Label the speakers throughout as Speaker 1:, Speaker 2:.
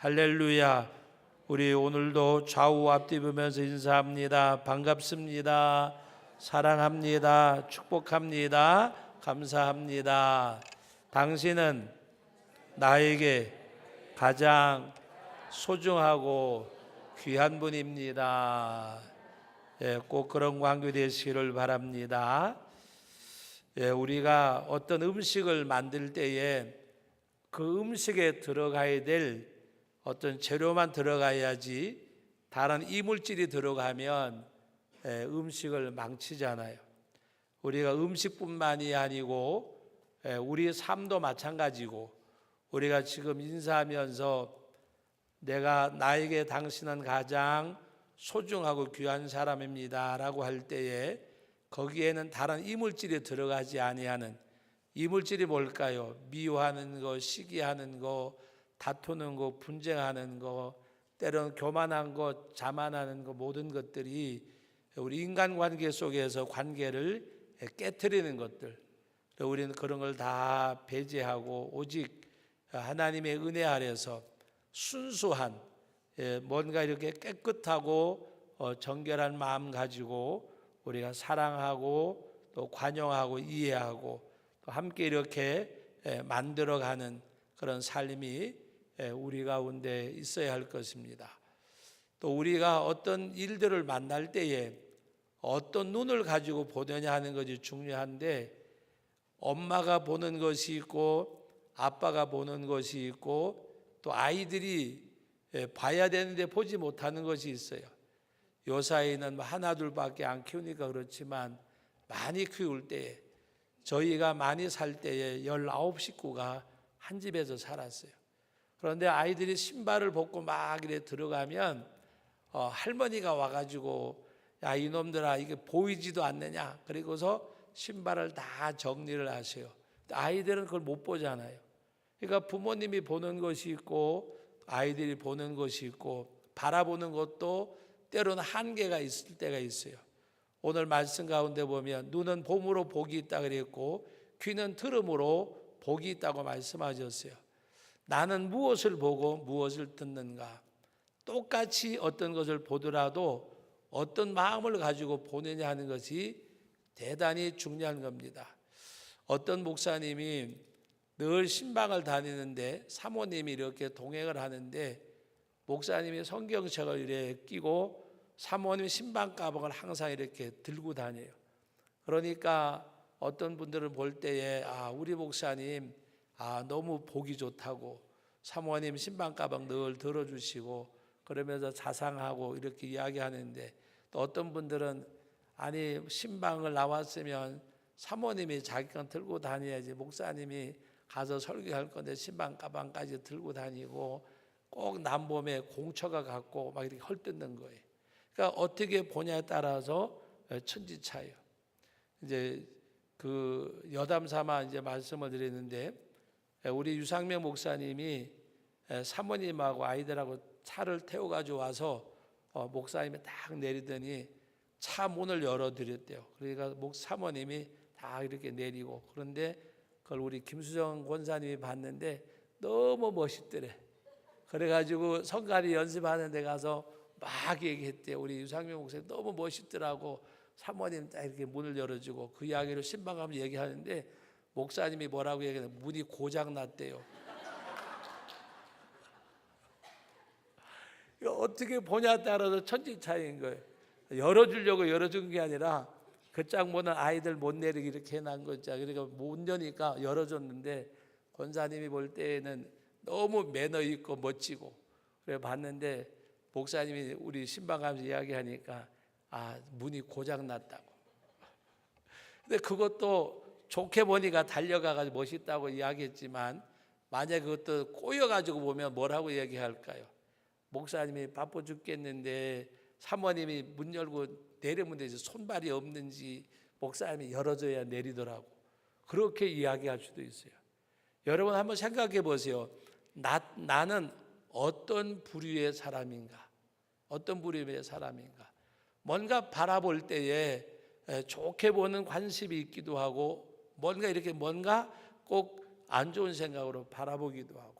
Speaker 1: 할렐루야. 우리 오늘도 좌우 앞뒤 보면서 인사합니다. 반갑습니다. 사랑합니다. 축복합니다. 감사합니다. 당신은 나에게 가장 소중하고 귀한 분입니다. 꼭 그런 관계 되시기를 바랍니다. 우리가 어떤 음식을 만들 때에 그 음식에 들어가야 될 어떤 재료만 들어가야지 다른 이물질이 들어가면 음식을 망치잖아요. 우리가 음식뿐만이 아니고 우리 삶도 마찬가지고, 우리가 지금 인사하면서 나에게 당신은 가장 소중하고 귀한 사람입니다 라고 할 때에 거기에는 다른 이물질이 들어가지 아니하는, 이물질이 뭘까요? 미워하는 거, 시기하는 거, 다투는 거, 분쟁하는 거, 때로는 교만한 거, 자만하는 거, 모든 것들이 우리 인간관계 속에서 관계를 깨트리는 것들. 우리는 그런 걸 다 배제하고 오직 하나님의 은혜 아래서 순수한, 뭔가 이렇게 깨끗하고 정결한 마음 가지고 우리가 사랑하고 또 관용하고 이해하고 또 함께 이렇게 만들어가는 그런 삶이 우리 가운데 있어야 할 것입니다. 또 우리가 어떤 일들을 만날 때에 어떤 눈을 가지고 보느냐 하는 것이 중요한데, 엄마가 보는 것이 있고 아빠가 보는 것이 있고 또 아이들이 봐야 되는데 보지 못하는 것이 있어요. 요 사이는 하나 둘밖에 안 키우니까 그렇지만 많이 키울 때에, 저희가 많이 살 때에 19식구가 한 집에서 살았어요. 그런데 아이들이 신발을 벗고 막 이래 들어가면 할머니가 와가지고 야 이놈들아 이게 보이지도 않느냐, 그리고서 신발을 다 정리를 하세요. 아이들은 그걸 못 보잖아요. 그러니까 부모님이 보는 것이 있고 아이들이 보는 것이 있고 바라보는 것도 때로는 한계가 있을 때가 있어요. 오늘 말씀 가운데 보면 눈은 봄으로 복이 있다 그랬고 귀는 들음으로 복이 있다고 말씀하셨어요. 나는 무엇을 보고 무엇을 듣는가? 똑같이 어떤 것을 보더라도 어떤 마음을 가지고 보느냐 하는 것이 대단히 중요한 겁니다. 어떤 목사님이 늘 신방을 다니는데 사모님이 이렇게 동행을 하는데 목사님이 성경책을 이렇게 끼고 사모님 신방 가방을 항상 이렇게 들고 다녀요. 그러니까 어떤 분들을 볼 때에 우리 목사님 너무 보기 좋다고, 사모님 신방 가방 늘 들어주시고 그러면서 자상하고 이렇게 이야기하는데, 또 어떤 분들은 아니 신방을 나왔으면 사모님이 자기 건 들고 다녀야지, 목사님이 가서 설교할 건데 신방 가방까지 들고 다니고 꼭 남봄에 공처가 갖고 막 이렇게 헐뜯는 거예요. 그러니까 어떻게 보냐에 따라서 천지차예요. 이제 그 여담 삼아 이제 말씀을 드리는데, 우리 유상명 목사님이 사모님하고 아이들하고 차를 태워 가지고 와서 목사님이 딱 내리더니 차 문을 열어드렸대요. 그러니까 사모님이 다 이렇게 내리고, 그런데 그걸 우리 김수정 권사님이 봤는데 너무 멋있더래. 그래가지고 성가리 연습하는 데 가서 막 얘기했대요. 우리 유상명 목사님 너무 멋있더라고. 사모님 딱 이렇게 문을 열어주고 그 이야기를 신방하면서 얘기하는데 목사님이 뭐라고 얘기했냐면 문이 고장 났대요. 어떻게 보냐에 따라서 천지차이인 거예요. 열어주려고 열어준 게 아니라 그 짝보는 아이들 못 내리게 이렇게 해놓은 거죠. 그러니까 못 여니까 열어줬는데 권사님이 볼 때에는 너무 매너 있고 멋지고, 그래 봤는데 목사님이 우리 신방하면서 이야기하니까 문이 고장 났다고. 근데 그것도 좋게 보니까 달려가가지고 멋있다고 이야기했지만, 만약에 그것도 꼬여가지고 보면 뭐라고 얘기할까요? 목사님이 바빠 죽겠는데 사모님이 문 열고 내리면 되지 손발이 없는지 목사님이 열어줘야 내리더라고. 그렇게 이야기할 수도 있어요. 여러분 한번 생각해 보세요. 나는 어떤 부류의 사람인가? 어떤 부류의 사람인가? 뭔가 바라볼 때에 좋게 보는 관심이 있기도 하고 뭔가 꼭 안 좋은 생각으로 바라보기도 하고,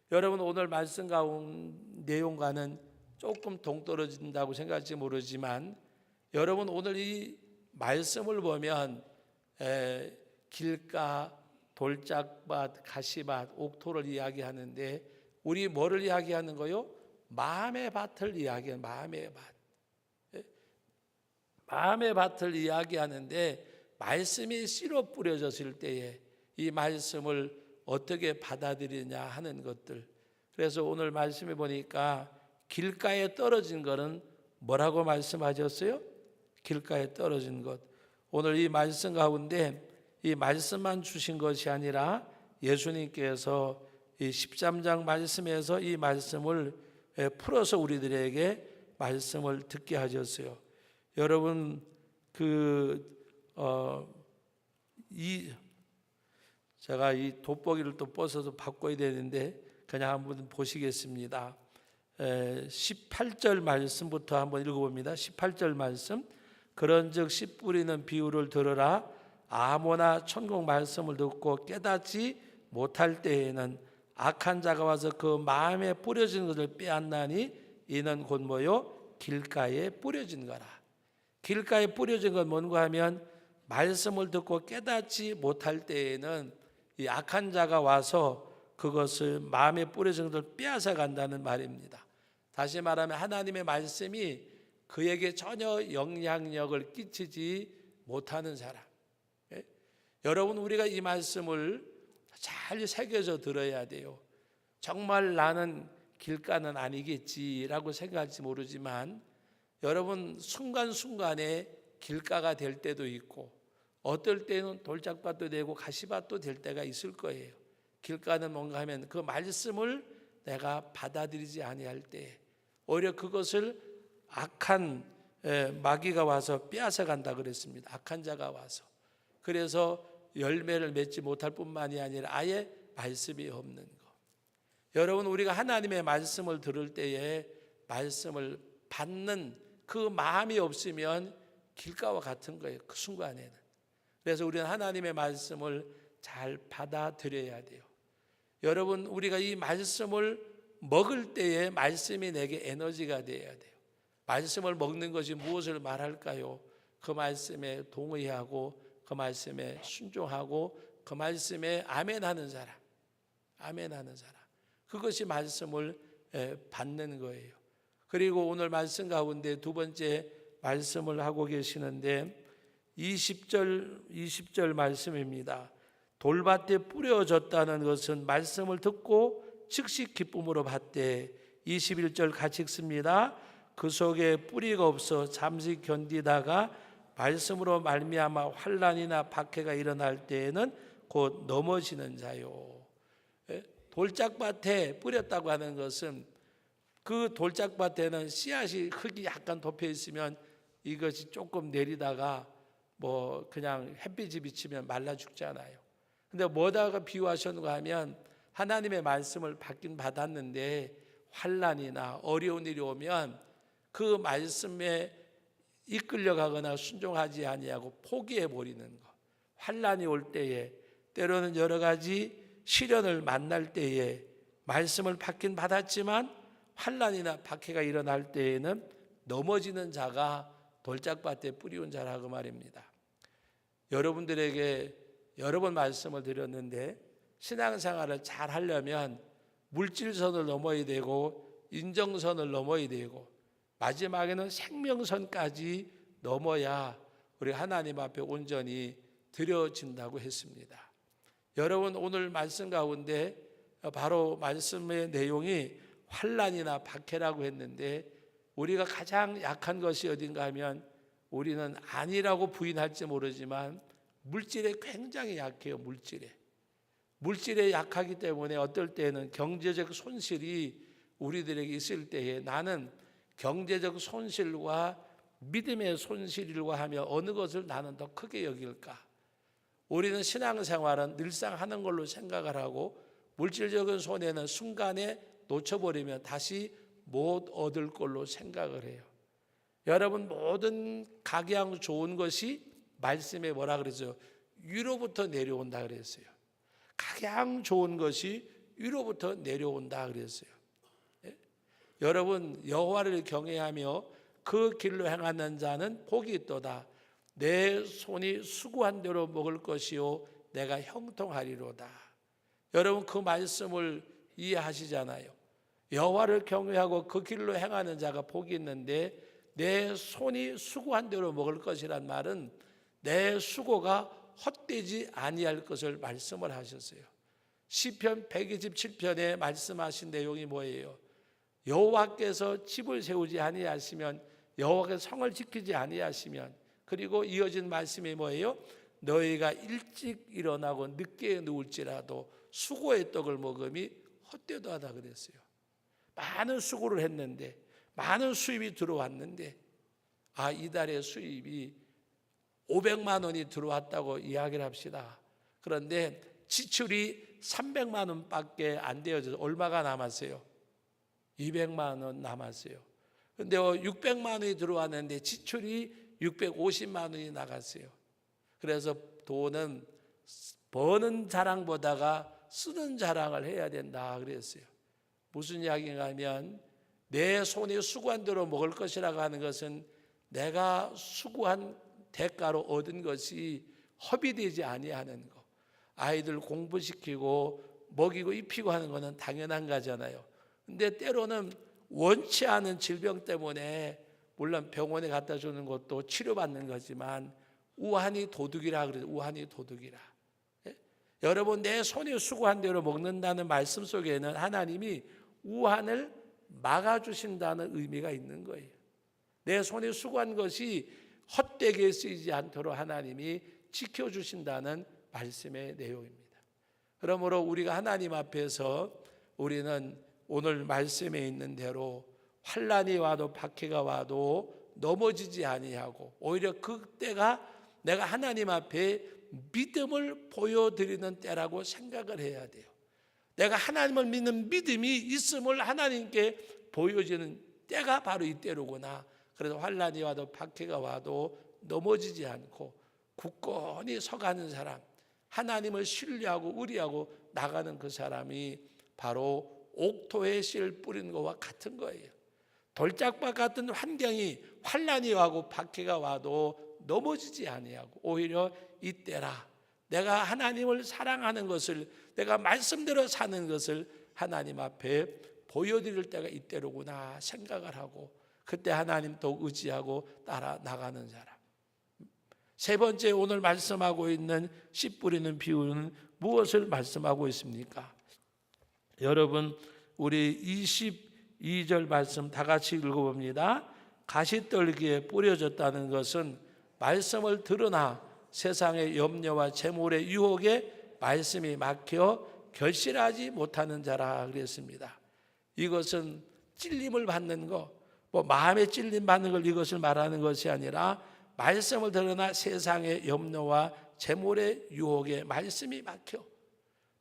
Speaker 1: 여러분 오늘 말씀 가운 내용과는 조금 동떨어진다고 생각할지 모르지만 여러분 오늘 이 말씀을 보면 길가, 돌짝밭, 가시밭, 옥토를 이야기하는데 우리 뭐를 이야기하는 거요? 마음의 밭을 이야기하는 마음의 밭. 마음의 밭을 이야기하는데 말씀이 씨로 뿌려졌을 때에 이 말씀을 어떻게 받아들이냐 하는 것들. 그래서 오늘 말씀해 보니까 길가에 떨어진 것은 뭐라고 말씀하셨어요? 길가에 떨어진 것. 오늘 이 말씀 가운데 이 말씀만 주신 것이 아니라 예수님께서 이 13장 말씀에서 이 말씀을 풀어서 우리들에게 말씀을 듣게 하셨어요. 여러분 제가 이 돋보기를 또 벗어서 바꿔야 되는데 그냥 한번 보시겠습니다. 18절 말씀부터 한번 읽어봅니다. 18절 말씀. 그런즉 씨 뿌리는 비유를 들으라. 아무나 천국 말씀을 듣고 깨닫지 못할 때에는 악한 자가 와서 그 마음에 뿌려진 것을 빼앗나니 이는 곧 뭐요? 길가에 뿌려진 거라. 길가에 뿌려진 건 뭔가 하면 말씀을 듣고 깨닫지 못할 때에는 이 악한 자가 와서 그것을 마음에 뿌려진 것을 빼앗아 간다는 말입니다. 다시 말하면 하나님의 말씀이 그에게 전혀 영향력을 끼치지 못하는 사람. 여러분 우리가 이 말씀을 잘 새겨서 들어야 돼요. 정말 나는 길가는 아니겠지라고 생각할지 모르지만 여러분 순간순간에 길가가 될 때도 있고 어떨 때는 돌짝밭도 되고 가시밭도 될 때가 있을 거예요. 길가는 뭔가 하면 그 말씀을 내가 받아들이지 아니할 때 오히려 그것을 악한 마귀가 와서 빼앗아 간다 그랬습니다. 악한 자가 와서. 그래서 열매를 맺지 못할 뿐만이 아니라 아예 말씀이 없는 거. 여러분 우리가 하나님의 말씀을 들을 때에 말씀을 받는 그 마음이 없으면 길가와 같은 거예요. 그 순간에는. 그래서 우리는 하나님의 말씀을 잘 받아들여야 돼요. 여러분 우리가 이 말씀을 먹을 때에 말씀이 내게 에너지가 되어야 돼요. 말씀을 먹는 것이 무엇을 말할까요? 그 말씀에 동의하고 그 말씀에 순종하고 그 말씀에 아멘하는 사람. 아멘하는 사람. 그것이 말씀을 받는 거예요. 그리고 오늘 말씀 가운데 두 번째 말씀을 하고 계시는데 20절 말씀입니다. 돌밭에 뿌려졌다는 것은 말씀을 듣고 즉시 기쁨으로 받되 21절 같이 읽습니다. 그 속에 뿌리가 없어 잠시 견디다가 말씀으로 말미암아 환난이나 박해가 일어날 때에는 곧 넘어지는 자요. 돌짝밭에 뿌렸다고 하는 것은 그 돌짝밭에는 씨앗이 흙이 약간 덮여 있으면 이것이 조금 내리다가 뭐 그냥 햇빛이 비치면 말라 죽잖아요. 근데 뭐다가 비유하셨는가 하면 하나님의 말씀을 받긴 받았는데 환난이나 어려운 일이 오면 그 말씀에 이끌려가거나 순종하지 아니하고 포기해 버리는 것. 환난이 올 때에 때로는 여러 가지 시련을 만날 때에 말씀을 받긴 받았지만 환난이나 박해가 일어날 때에는 넘어지는 자가 돌짝밭에 뿌리온 자라고 말입니다. 여러분들에게 여러 번 말씀을 드렸는데 신앙생활을 잘 하려면 물질선을 넘어야 되고 인정선을 넘어야 되고 마지막에는 생명선까지 넘어야 우리 하나님 앞에 온전히 드려진다고 했습니다. 여러분 오늘 말씀 가운데 바로 말씀의 내용이 환난이나 박해라고 했는데 우리가 가장 약한 것이 어딘가 하면 우리는 아니라고 부인할지 모르지만 물질에 굉장히 약해요. 물질에 약하기 때문에 어떨 때는 경제적 손실이 우리들에게 있을 때에 나는 경제적 손실과 믿음의 손실과 하며 어느 것을 나는 더 크게 여길까? 우리는 신앙생활은 늘상 하는 걸로 생각을 하고 물질적인 손해는 순간에 놓쳐버리면 다시 못 얻을 걸로 생각을 해요. 여러분 모든 각양 좋은 것이 말씀에 뭐라 그러죠? 위로부터 내려온다 그랬어요. 각양 좋은 것이 위로부터 내려온다 그랬어요. 여러분, 여호와를 경외하며 그 길로 행하는 자는 복이 있도다. 내 손이 수고한 대로 먹을 것이요 내가 형통하리로다. 여러분, 그 말씀을 이해하시잖아요. 여호와를 경외하고 그 길로 행하는 자가 복이 있는데, 내 손이 수고한 대로 먹을 것이란 말은 내 수고가 헛되지 아니할 것을 말씀을 하셨어요. 시편 127편에 말씀하신 내용이 뭐예요? 여호와께서 집을 세우지 아니하시면, 여호와께서 성을 지키지 아니하시면, 그리고 이어진 말씀이 뭐예요? 너희가 일찍 일어나고 늦게 누울지라도 수고의 떡을 먹음이 헛되도하다 그랬어요. 많은 수고를 했는데, 많은 수입이 들어왔는데, 이달의 수입이 500만 원이 들어왔다고 이야기를 합시다. 그런데 지출이 300만 원밖에 안 되어져서 얼마가 남았어요? 200만 원 남았어요. 그런데 600만 원이 들어왔는데 지출이 650만 원이 나갔어요. 그래서 돈은 버는 자랑보다가 쓰는 자랑을 해야 된다 그랬어요. 무슨 이야기인가 하면, 내 손이 수고한 대로 먹을 것이라고 하는 것은 내가 수고한 대가로 얻은 것이 허비되지 아니하는 것. 아이들 공부시키고 먹이고 입히고 하는 것은 당연한 거잖아요. 근데 때로는 원치 않은 질병 때문에, 물론 병원에 갖다 주는 것도 치료받는 거지만 우환이 도둑이라 그래요. 우환이 도둑이라. 여러분, 내 손이 수고한 대로 먹는다는 말씀 속에는 하나님이 우환을 막아주신다는 의미가 있는 거예요. 내 손이 수고한 것이 헛되게 쓰이지 않도록 하나님이 지켜주신다는 말씀의 내용입니다. 그러므로 우리가 하나님 앞에서 우리는 오늘 말씀에 있는 대로 환난이 와도 박해가 와도 넘어지지 아니하고, 오히려 그때가 내가 하나님 앞에 믿음을 보여드리는 때라고 생각을 해야 돼요. 내가 하나님을 믿는 믿음이 있음을 하나님께 보여주는 때가 바로 이때로구나. 그래서 환난이 와도 박해가 와도 넘어지지 않고 굳건히 서가는 사람, 하나님을 신뢰하고 의리하고 나가는 그 사람이 바로 옥토에 씨를 뿌리는 것과 같은 거예요. 돌짝밭 같은 환경이, 환난이 와고 박해가 와도 넘어지지 아니하고, 오히려 이때라 내가 하나님을 사랑하는 것을, 내가 말씀대로 사는 것을 하나님 앞에 보여드릴 때가 이때로구나 생각을 하고, 그때 하나님 또 의지하고 따라 나가는 사람. 세 번째, 오늘 말씀하고 있는 씨 뿌리는 비유는 무엇을 말씀하고 있습니까? 여러분, 우리 22절 말씀 다 같이 읽어봅니다. 가시떨기에 뿌려졌다는 것은 말씀을 들으나 세상의 염려와 재물의 유혹에 말씀이 막혀 결실하지 못하는 자라 그랬습니다. 이것은 찔림을 받는 것, 마음에 찔림 받는 걸 이것을 말하는 것이 아니라, 말씀을 들으나 세상의 염려와 재물의 유혹에 말씀이 막혀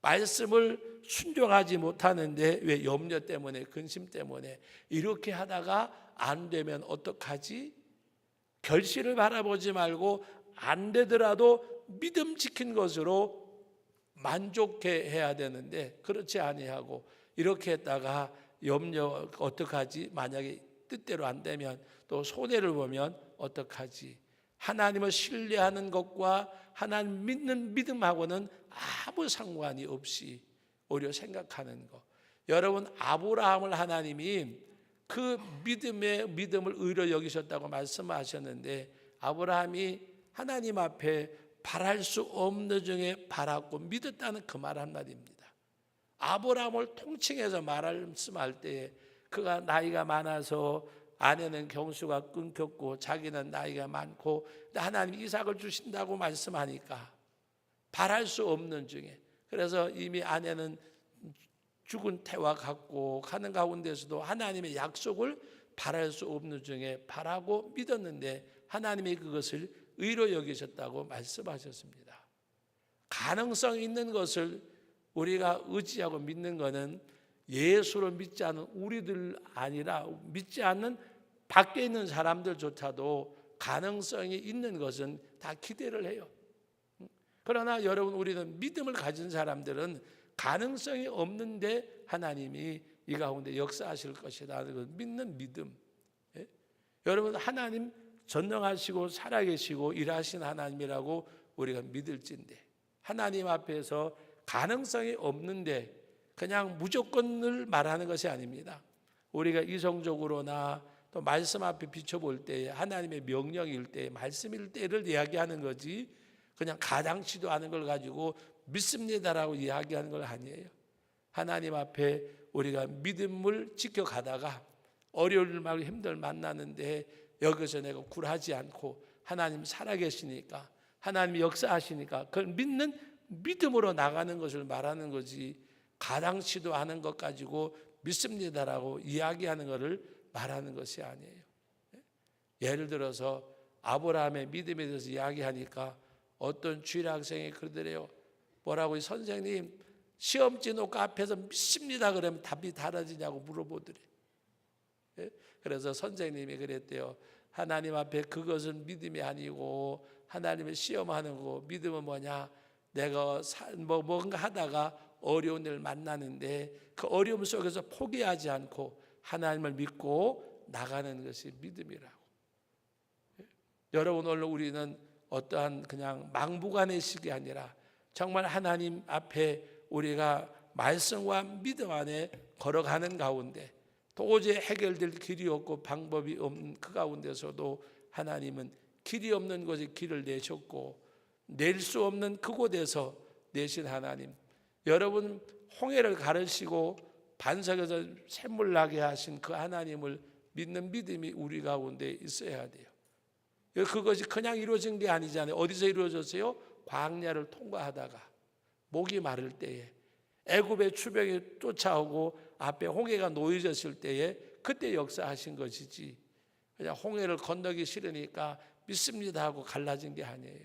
Speaker 1: 말씀을 순종하지 못하는데, 왜? 염려 때문에, 근심 때문에. 이렇게 하다가 안 되면 어떡하지? 결실을 바라보지 말고 안 되더라도 믿음 지킨 것으로 만족해 해야 되는데, 그렇지 아니하고 이렇게 했다가 염려, 어떡하지? 만약에 뜻대로 안 되면, 또 손해를 보면 어떡하지? 하나님을 신뢰하는 것과 하나님 믿는 믿음하고는 아무 상관이 없이 오히려 생각하는 것. 여러분, 아브라함을 하나님이 그 믿음을 의로 여기셨다고 말씀하셨는데, 아브라함이 하나님 앞에 바랄 수 없는 중에 바랐고 믿었다는 그 말 한마디입니다. 아브라함을 통칭해서 말씀할 때에, 그가 나이가 많아서 아내는 경수가 끊겼고 자기는 나이가 많고 하나님 이삭을 주신다고 말씀하니까 바랄 수 없는 중에, 그래서 이미 아내는 죽은 태와 같고 가는 가운데서도 하나님의 약속을 바랄 수 없는 중에 바라고 믿었는데, 하나님이 그것을 의로 여기셨다고 말씀하셨습니다. 가능성 있는 것을 우리가 의지하고 믿는 것은 예수를 믿지 않는 우리들 아니라, 믿지 않는 밖에 있는 사람들조차도 가능성이 있는 것은 다 기대를 해요. 그러나 여러분, 우리는 믿음을 가진 사람들은 가능성이 없는데 하나님이 이 가운데 역사하실 것이다. 믿는 믿음. 예? 여러분, 하나님 전능하시고 살아계시고 일하신 하나님이라고 우리가 믿을진데, 하나님 앞에서 가능성이 없는데 그냥 무조건을 말하는 것이 아닙니다. 우리가 이성적으로나 또 말씀 앞에 비춰볼 때에 하나님의 명령일 때, 말씀일 때를 이야기하는 거지, 그냥 가당치도 않은 걸 가지고 믿습니다라고 이야기하는 건 아니에요. 하나님 앞에 우리가 믿음을 지켜가다가 어려울 말 힘들 만나는데 여기서 내가 굴하지 않고 하나님 살아계시니까, 하나님이 역사하시니까 그걸 믿는 믿음으로 나가는 것을 말하는 거지, 가당치도 않은 것 가지고 믿습니다라고 이야기하는 것을 말하는 것이 아니에요. 예를 들어서 아브라함의 믿음에 대해서 이야기하니까 어떤 주일 학생이 그러더래요. 뭐라고, 선생님 시험지 놓고 앞에서 믿습니다 그러면 답이 달라지냐고 물어보더래. 그래서 선생님이 그랬대요. 하나님 앞에 그것은 믿음이 아니고 하나님을 시험하는 거고, 믿음은 뭐냐, 내가 뭔가 하다가 어려운 일을 만나는데 그 어려움 속에서 포기하지 않고 하나님을 믿고 나가는 것이 믿음이라고. 여러분, 오늘 우리는 어떠한 그냥 막무가내식이 아니라 정말 하나님 앞에 우리가 말씀과 믿음 안에 걸어가는 가운데 도저히 해결될 길이 없고 방법이 없는 그 가운데서도 하나님은 길이 없는 곳에 길을 내셨고, 낼 수 없는 그곳에서 내신 하나님, 여러분 홍해를 가르시고 반석에서 샘물 나게 하신 그 하나님을 믿는 믿음이 우리 가운데 있어야 돼요. 그것이 그냥 이루어진 게 아니잖아요. 어디서 이루어졌어요? 광야를 통과하다가 목이 마를 때에, 애굽의 추병이 쫓아오고 앞에 홍해가 놓여졌을 때에 그때 역사하신 것이지, 그냥 홍해를 건너기 싫으니까 믿습니다 하고 갈라진 게 아니에요.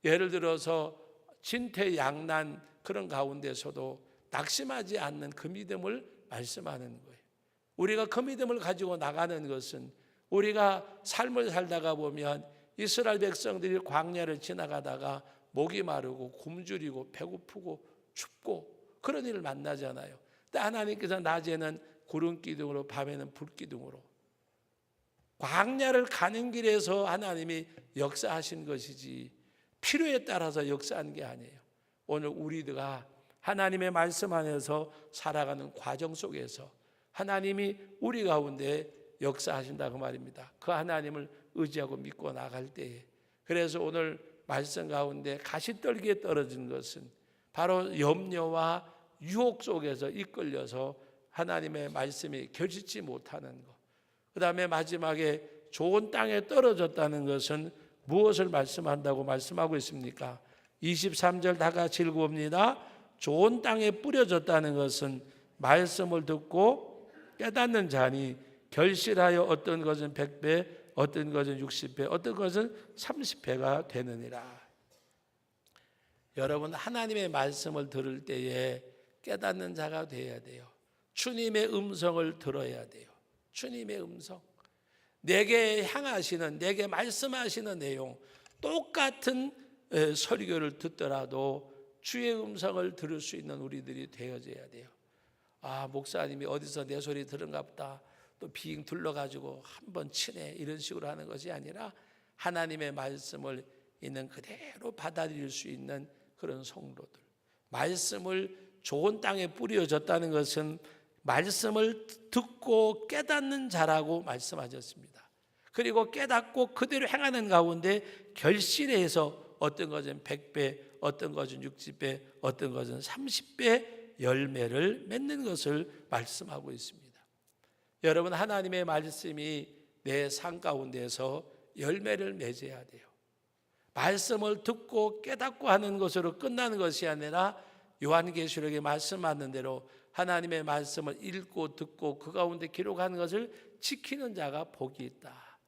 Speaker 1: 예를 들어서 진퇴양난 그런 가운데서도 낙심하지 않는 그 믿음을 말씀하는 거예요. 우리가 그 믿음을 가지고 나가는 것은, 우리가 삶을 살다가 보면 이스라엘 백성들이 광야를 지나가다가 목이 마르고 굶주리고 배고프고 춥고 그런 일을 만나잖아요. 근데 하나님께서 낮에는 구름 기둥으로 밤에는 불 기둥으로 광야를 가는 길에서 하나님이 역사하신 것이지 필요에 따라서 역사한 게 아니에요. 오늘 우리가 하나님의 말씀 안에서 살아가는 과정 속에서 하나님이 우리 가운데 역사하신다고 말입니다. 그 하나님을 의지하고 믿고 나갈 때에. 그래서 오늘 말씀 가운데 가시떨기에 떨어진 것은 바로 염려와 유혹 속에서 이끌려서 하나님의 말씀이 결실치 못하는 것. 그 다음에 마지막에 좋은 땅에 떨어졌다는 것은 무엇을 말씀한다고 말씀하고 있습니까? 23절 다 같이 읽어봅니다. 좋은 땅에 뿌려졌다는 것은 말씀을 듣고 깨닫는 자니 결실하여 어떤 것은 100배, 어떤 것은 60배, 어떤 것은 30배가 되느니라. 여러분, 하나님의 말씀을 들을 때에 깨닫는 자가 되어야 돼요. 주님의 음성을 들어야 돼요. 주님의 음성, 내게 향하시는, 내게 말씀하시는 내용, 똑같은 설교를 듣더라도 주의 음성을 들을 수 있는 우리들이 되어져야 돼요. 아, 목사님이 어디서 내 소리 들은가 보다, 또 빙 둘러가지고 한번 치네, 이런 식으로 하는 것이 아니라 하나님의 말씀을 있는 그대로 받아들일 수 있는 그런 성도들. 말씀을 좋은 땅에 뿌려졌다는 것은 말씀을 듣고 깨닫는 자라고 말씀하셨습니다. 그리고 깨닫고 그대로 행하는 가운데 결실해서 어떤 것은 100배, 어떤 것은 60배, 어떤 것은 30배 열매를 맺는 것을 말씀하고 있습니다. 여러분, 하나님의 말씀이 내 삶 가운데서 열매를 맺어야 돼요. 말씀을 듣고 깨닫고 하는 것으로 끝나는 것이 아니라 요한계시록에 말씀하는 대로 하나님의 말씀을 읽고 듣고 그 가운데 기록하는 것을 지키는 자가 복이 있다.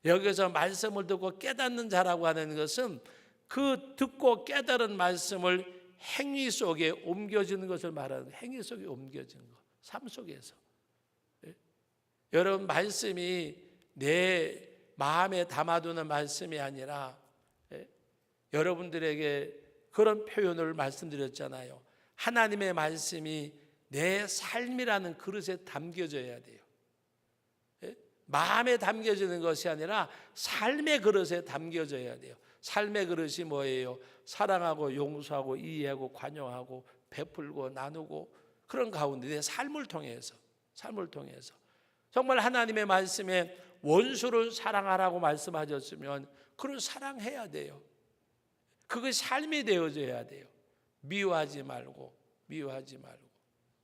Speaker 1: 여기서 말씀을 듣고 깨닫는 자라고 하는 것은 그 듣고 깨달은 말씀을 행위 속에 옮겨지는 것을 말하는 거예요. 행위 속에 옮겨지는 것, 삶 속에서. 여러분, 말씀이 내 마음에 담아두는 말씀이 아니라 여러분들에게 그런 표현을 말씀드렸잖아요. 하나님의 말씀이 내 삶이라는 그릇에 담겨져야 돼요. 마음에 담겨지는 것이 아니라 삶의 그릇에 담겨져야 돼요. 삶의 그릇이 뭐예요? 사랑하고 용서하고 이해하고 관용하고 베풀고 나누고 그런 가운데 내 삶을 통해서 정말 하나님의 말씀에 원수를 사랑하라고 말씀하셨으면 그를 사랑해야 돼요. 그것이 삶이 되어져야 돼요. 미워하지 말고.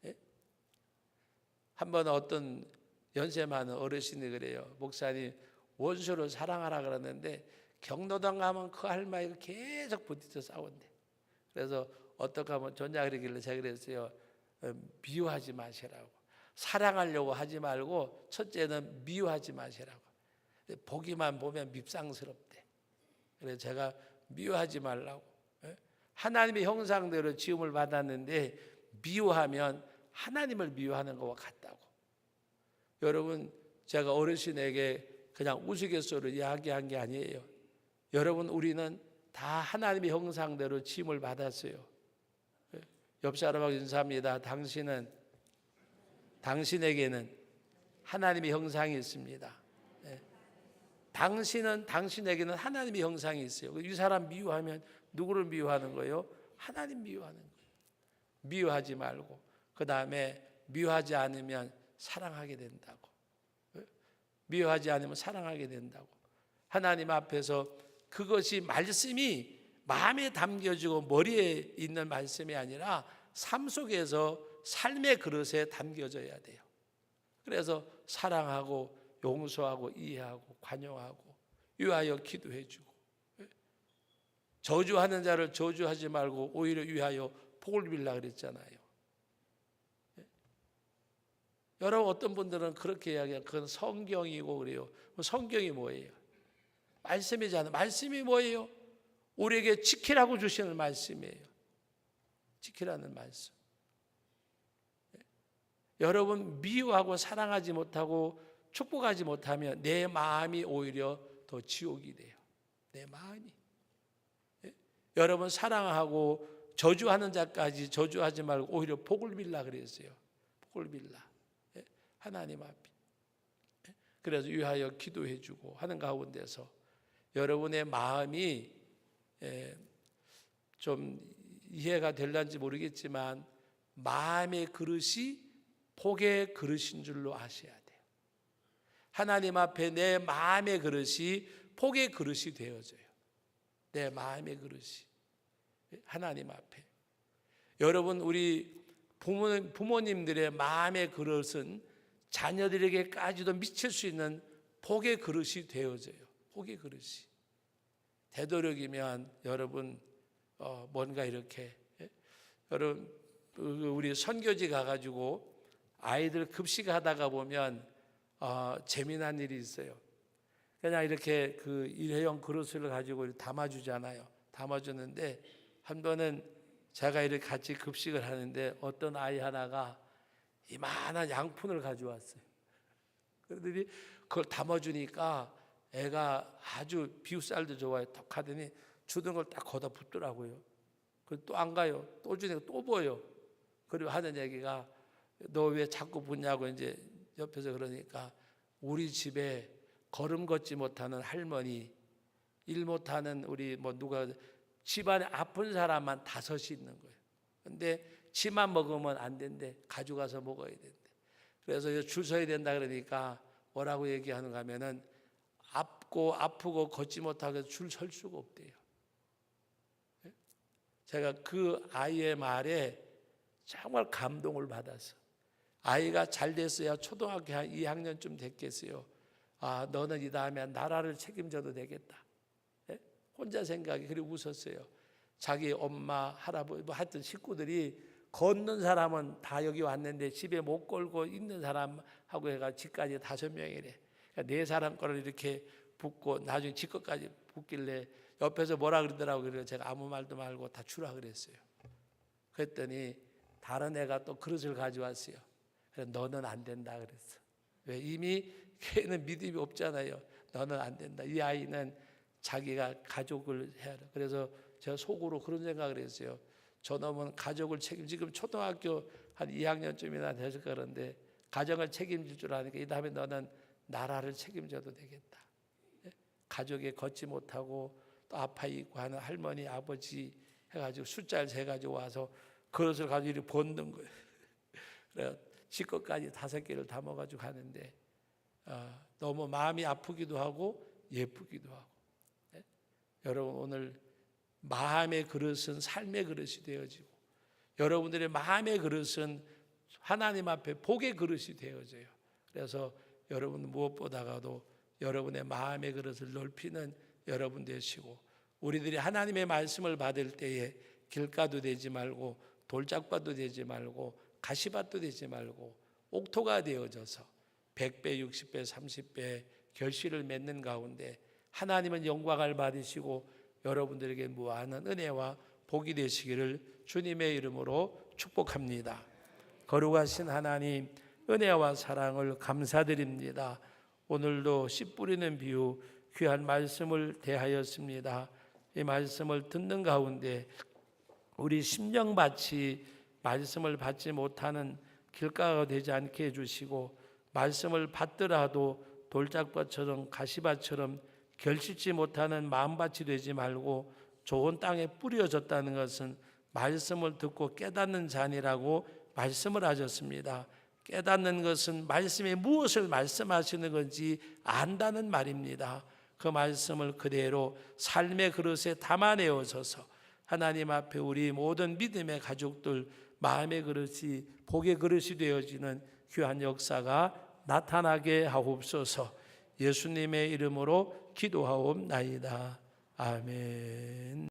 Speaker 1: 예? 한번 어떤 연세 많은 어르신이 그래요. 목사님 원수를 사랑하라 그러는데 경로당 가면 그 할머니가 계속 부딪혀 싸운대. 그래서 어떻게 하면 좋냐 그러길래 제가 그랬어요. 미워하지 마시라고. 사랑하려고 하지 말고 첫째는 미워하지 마시라고. 보기만 보면 밉상스럽대. 그래서 제가 미워하지 말라고. 하나님의 형상대로 지음을 받았는데 미워하면 하나님을 미워하는 것과 같다고. 여러분 제가 어르신에게 그냥 우스갯소리로 이야기한 게 아니에요. 여러분 우리는 다 하나님의 형상대로 지음을 받았어요. 옆 사람하고 인사합니다. 당신에게는 하나님의 형상이 있습니다. 당신에게는 하나님의 형상이 있어요. 이 사람 미워하면 누구를 미워하는 거예요? 하나님 미워하는 거예요. 미워하지 말고 그 다음에 미워하지 않으면 사랑하게 된다고. 미워하지 않으면 사랑하게 된다고. 하나님 앞에서 그것이 말씀이 마음에 담겨지고 머리에 있는 말씀이 아니라 삶 속에서 삶의 그릇에 담겨져야 돼요. 그래서 사랑하고 용서하고 이해하고 관용하고 위하여 기도해주고 저주하는 자를 저주하지 말고 오히려 위하여 복을 빌라 그랬잖아요. 여러분 어떤 분들은 그렇게 이야기해요. 그건 성경이고 그래요. 성경이 뭐예요? 말씀이잖아요. 말씀이 뭐예요? 우리에게 지키라고 주시는 말씀이에요. 지키라는 말씀. 여러분 미워하고 사랑하지 못하고 축복하지 못하면 내 마음이 오히려 더 지옥이 돼요. 내 마음이. 여러분 사랑하고 저주하는 자까지 저주하지 말고 오히려 복을 빌라 그랬어요. 복을 빌라. 하나님 앞에. 그래서 위하여 기도해주고 하는 가운데서 여러분의 마음이 좀 이해가 될런지 모르겠지만 마음의 그릇이 복의 그릇인 줄로 아셔야 돼요. 하나님 앞에 내 마음의 그릇이 복의 그릇이 되어져요. 내 마음의 그릇이 하나님 앞에. 여러분 우리 부모님들의 마음의 그릇은 자녀들에게까지도 미칠 수 있는 복의 그릇이 되어져요. 복의 그릇이. 되도록이면 여러분 뭔가 이렇게 여러분 우리 선교지 가가지고 아이들 급식하다가 보면 재미난 일이 있어요. 그냥 이렇게 그 일회용 그릇을 가지고 담아주잖아요. 담아주는데 한 번은 제가 이렇게 같이 급식을 하는데 어떤 아이 하나가 이만한 양푼을 가져왔어요. 그러더니 그걸 담아주니까 애가 아주 비웃살도 좋아해. 톡 하더니 주던 걸 딱 걷어 붓더라고요. 그리고 또 안 가요. 또 주니까 또 보여. 그리고 하는 얘기가 너 왜 자꾸 붓냐고 이제 옆에서 그러니까 우리 집에 걸음 걷지 못하는 할머니, 일 못하는 우리 누가 집안에 아픈 사람만 5이 있는 거예요. 근데 지만 먹으면 안 된대. 가져가서 먹어야 된대. 그래서 줄 서야 된다 그러니까 뭐라고 얘기하는가 하면은 아프고 걷지 못하게 줄 설 수가 없대요. 제가 그 아이의 말에 정말 감동을 받아서 아이가 잘 됐어야 초등학교 한 2학년쯤 됐겠어요. 너는 이 다음에 나라를 책임져도 되겠다. 혼자 생각이 그리고 웃었어요. 자기 엄마, 할아버지 하여튼 식구들이 걷는 사람은 다 여기 왔는데 집에 못 걸고 있는 사람하고 해가 집까지 5명이래. 그러니까 4사람 거를 이렇게 붓고 나중에 집 것까지 붓길래 옆에서 뭐라 그러더라고요. 그래서 제가 아무 말도 말고 다 주라 그랬어요. 그랬더니 다른 애가 또 그릇을 가져왔어요. 그래서 너는 안 된다 그랬어. 왜? 이미 걔는 믿음이 없잖아요. 너는 안 된다. 이 아이는 자기가 가족을 해야 돼. 그래서 제가 속으로 그런 생각을 했어요. 저놈은 가족을 지금 초등학교 한 2학년쯤이나 됐을 거는데 가정을 책임질 줄 아니까 이 다음에 너는 나라를 책임져도 되겠다. 가족에 걷지 못하고 또 아파 있고 하는 할머니 아버지 해가지고 숫자를 재가지고 와서 그릇을 가지고 이렇게 붓는 거예요. 그래 지 것까지 5개를 담아가지고 가는데 너무 마음이 아프기도 하고 예쁘기도 하고. 여러분 오늘 마음의 그릇은 삶의 그릇이 되어지고 여러분들의 마음의 그릇은 하나님 앞에 복의 그릇이 되어져요. 그래서 여러분 무엇보다도 여러분의 마음의 그릇을 넓히는 여러분 되시고 우리들이 하나님의 말씀을 받을 때에 길가도 되지 말고 돌짝밭도 되지 말고 가시밭도 되지 말고 옥토가 되어져서 100배, 60배, 30배 결실을 맺는 가운데 하나님은 영광을 받으시고 여러분들에게 무한한 은혜와 복이 되시기를 주님의 이름으로 축복합니다. 거룩하신 하나님 은혜와 사랑을 감사드립니다. 오늘도 씨 뿌리는 비유 귀한 말씀을 대하였습니다. 이 말씀을 듣는 가운데 우리 심령밭이 말씀을 받지 못하는 길가가 되지 않게 해주시고 말씀을 받더라도 돌짝밭처럼 가시밭처럼 결실치 못하는 마음밭이 되지 말고 좋은 땅에 뿌려졌다는 것은 말씀을 듣고 깨닫는 자니라고 말씀을 하셨습니다. 깨닫는 것은 말씀에 무엇을 말씀하시는 건지 안다는 말입니다. 그 말씀을 그대로 삶의 그릇에 담아내어서서 하나님 앞에 우리 모든 믿음의 가족들 마음의 그릇이 복의 그릇이 되어지는 귀한 역사가 나타나게 하옵소서. 예수님의 이름으로 기도하옵나이다. 아멘.